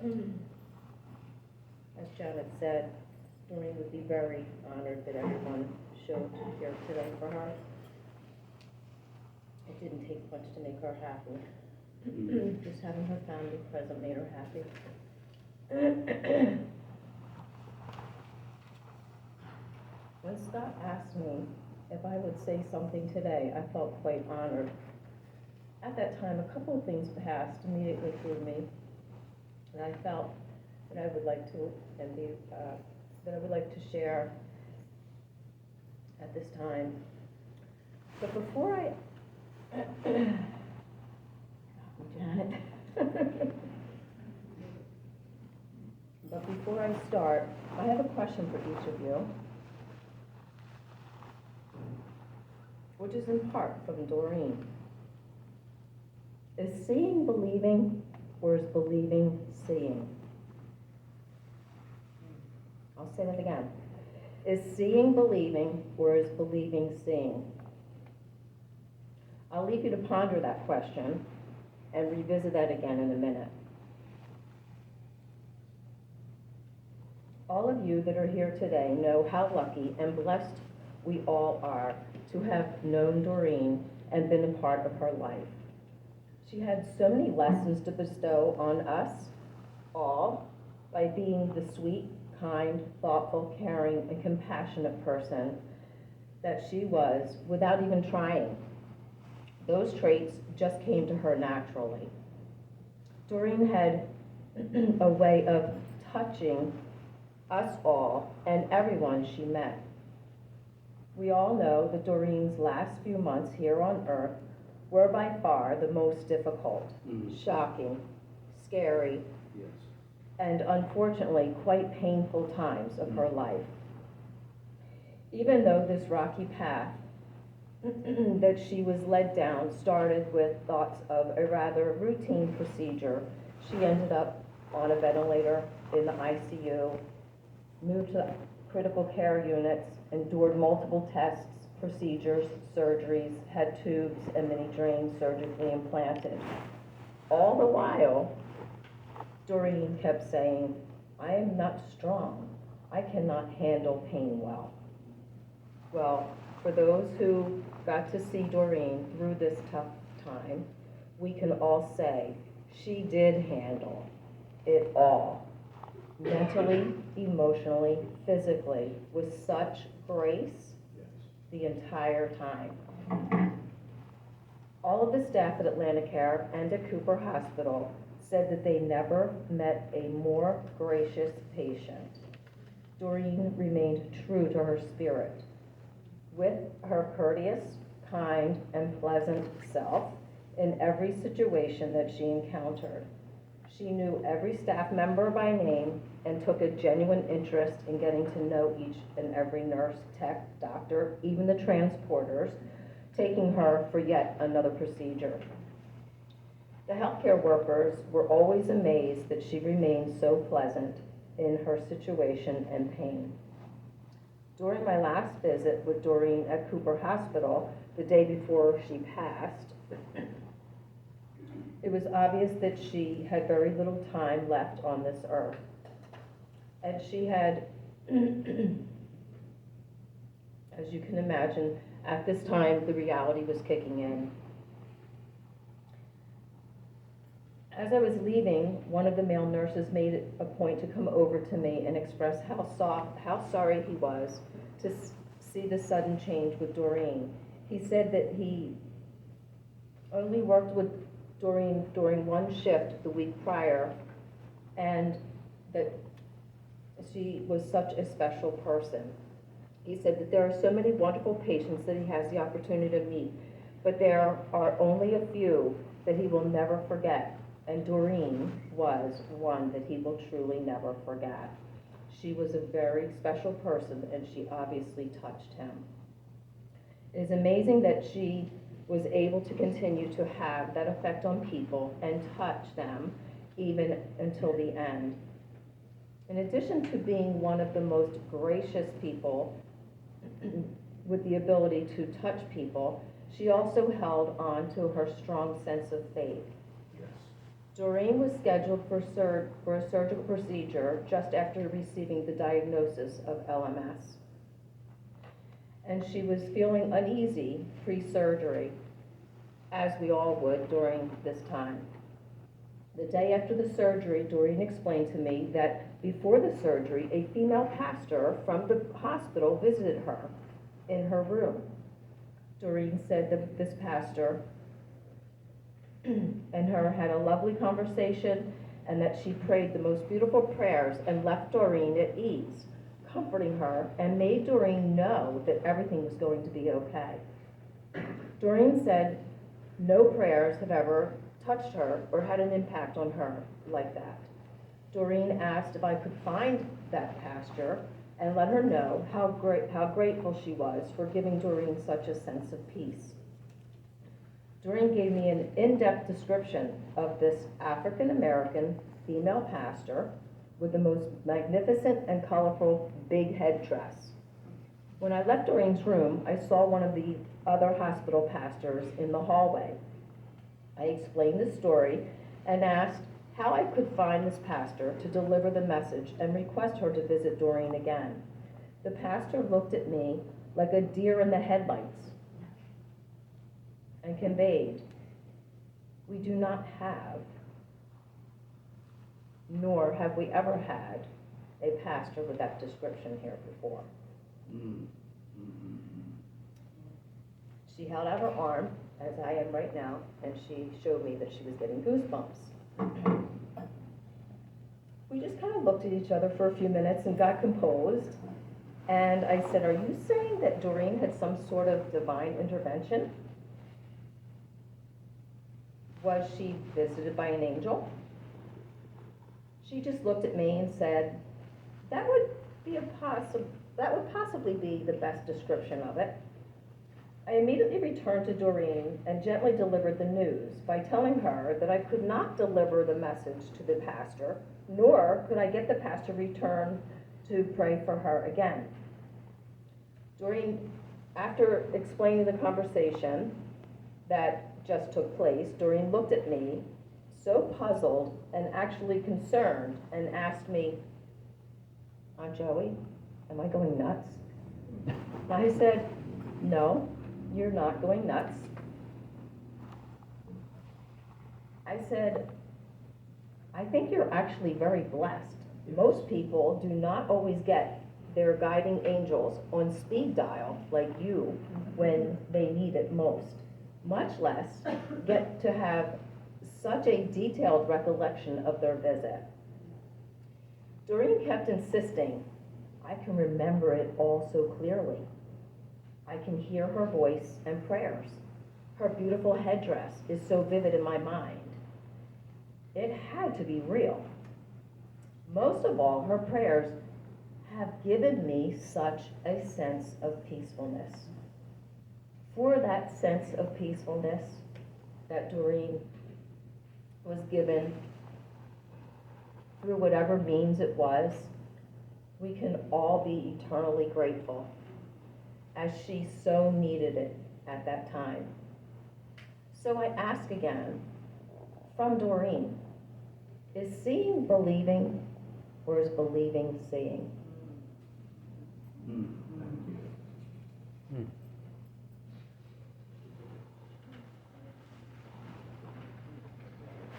As Janet said, Doreen would be very honored that everyone showed here today for her. It didn't take much to make her happy. Just having her family present made her happy. When Scott asked me if I would say something today, I felt quite honored. At that time, a couple of things passed immediately through me, and I felt that I would like to, that I would like to share at this time. But before I, Janet. But before I start, I have a question for each of you, which is in part from Doreen. Is seeing believing, or is believing seeing? I'll say that again. Is seeing believing, or is believing seeing? I'll leave you to ponder that question and revisit that again in a minute. All of you that are here today know how lucky and blessed we all are to have known Doreen and been a part of her life. She had so many lessons to bestow on us all by being the sweet, kind, thoughtful, caring, and compassionate person that she was without even trying. Those traits just came to her naturally. Doreen had a way of touching us all and everyone she met. We all know that Doreen's last few months here on Earth were by far the most difficult, shocking, scary, Yes. and unfortunately quite painful times of her life. Even though this rocky path that she was led down started with thoughts of a rather routine procedure, she ended up on a ventilator in the ICU, moved to critical care units, endured multiple tests, procedures, surgeries, had tubes and mini drains surgically implanted. All the while, Doreen kept saying, "I am not strong. I cannot handle pain well." Well, for those who got to see Doreen through this tough time, we can all say she did handle it all, mentally, emotionally, physically, with such grace the entire time. All of the staff at Atlanticare and at Cooper Hospital said that they never met a more gracious patient. Doreen remained true to her spirit. With her courteous, kind, and pleasant self in every situation that she encountered. She knew every staff member by name and took a genuine interest in getting to know each and every nurse, tech, doctor, even the transporters, taking her for yet another procedure. The healthcare workers were always amazed that she remained so pleasant in her situation and pain. During my last visit with Doreen at Cooper Hospital, the day before she passed, it was obvious that she had very little time left on this earth. And she had, as you can imagine, at this time the reality was kicking in. As I was leaving, one of the male nurses made it a point to come over to me and express how sorry he was to see the sudden change with Doreen. He said that he only worked with Doreen during one shift the week prior, and that she was such a special person. He said that there are so many wonderful patients that he has the opportunity to meet, but there are only a few that he will never forget. And Doreen was one that he will truly never forget. She was a very special person, and she obviously touched him. It is amazing that she was able to continue to have that effect on people and touch them even until the end. In addition to being one of the most gracious people with the ability to touch people, she also held on to her strong sense of faith. Yes. Doreen was scheduled for a surgical procedure just after receiving the diagnosis of LMS. And she was feeling uneasy pre-surgery, as we all would during this time. The day after the surgery, Doreen explained to me that before the surgery, a female pastor from the hospital visited her in her room. Doreen said that this pastor and her had a lovely conversation, and that she prayed the most beautiful prayers and left Doreen at ease, comforting her and made Doreen know that everything was going to be okay. Doreen said no prayers have ever touched her or had an impact on her like that. Doreen asked if I could find that pastor and let her know how grateful she was for giving Doreen such a sense of peace. Doreen gave me an in-depth description of this African-American female pastor with the most magnificent and colorful big headdress. When I left Doreen's room, I saw one of the other hospital pastors in the hallway. I explained the story and asked how I could find this pastor to deliver the message and request her to visit Doreen again. The pastor looked at me like a deer in the headlights and conveyed, "We do not have, nor have we ever had, a pastor with that description here before." She held out her arm, as I am right now, and she showed me that she was getting goosebumps. We just kind of looked at each other for a few minutes and got composed, and I said, "Are you saying that Doreen had some sort of divine intervention? Was she visited by an angel?" She just looked at me and said, that would possibly be the best description of it." I immediately returned to Doreen and gently delivered the news by telling her that I could not deliver the message to the pastor, nor could I get the pastor to return to pray for her again. Doreen, after explaining the conversation that just took place, Doreen looked at me, so puzzled and actually concerned, and asked me, "Aunt Joey, am I going nuts?" I said, "No, you're not going nuts." I said, "I think you're actually very blessed. Most people do not always get their guiding angels on speed dial like you when they need it most, much less get to have such a detailed recollection of their visit." Doreen kept insisting, "I can remember it all so clearly. I can hear her voice and prayers. Her beautiful headdress is so vivid in my mind. It had to be real. Most of all, her prayers have given me such a sense of peacefulness." For that sense of peacefulness that Doreen was given through whatever means it was, we can all be eternally grateful, as she so needed it at that time. So I ask again, from Doreen, is seeing believing, or is believing seeing?